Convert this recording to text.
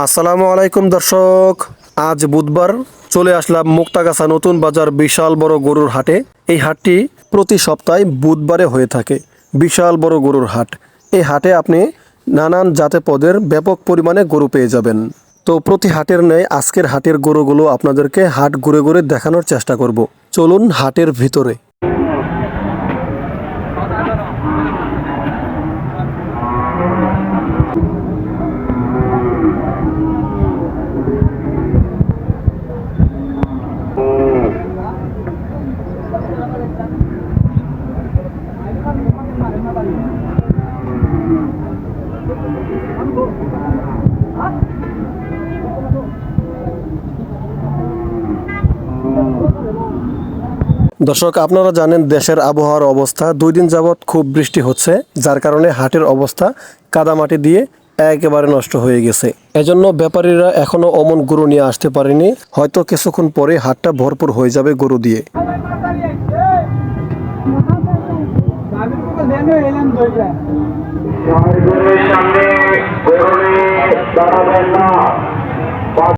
আসসালামু আলাইকুম দর্শক। আজ বুধবার চলে আসলাম মুক্তাগাছা নতুন বাজার বিশাল বড় গরুর হাটে। এই হাটটি প্রতি সপ্তাহে বুধবারে হয়ে থাকে। বিশাল বড় গরুর হাট। এই হাটে আপনি নানান জাতে পদের ব্যাপক পরিমাণে গরু পেয়ে যাবেন। তো প্রতি হাটের ন্যায় আজকের হাটের গরুগুলো আপনাদেরকে হাট ঘুরে ঘুরে দেখানোর চেষ্টা করব। চলুন হাটের ভিতরে। দর্শক, আপনারা জানেন দেশের আবহাওয়ার অবস্থা 2 দিন যাবৎ খুব বৃষ্টি হচ্ছে, যার কারণে হাটের অবস্থা কাদামাটি দিয়ে একেবারে নষ্ট হয়ে গেছে। এজন্য ব্যাপারীরা এখনো অমন গরু নিয়ে আসতে পারেনি। হয়তো কিছুক্ষণ পরে হাটটা ভরপুর হয়ে যাবে গরু দিয়ে। সামনে গরু নিয়ে দাঁড়াবেন না।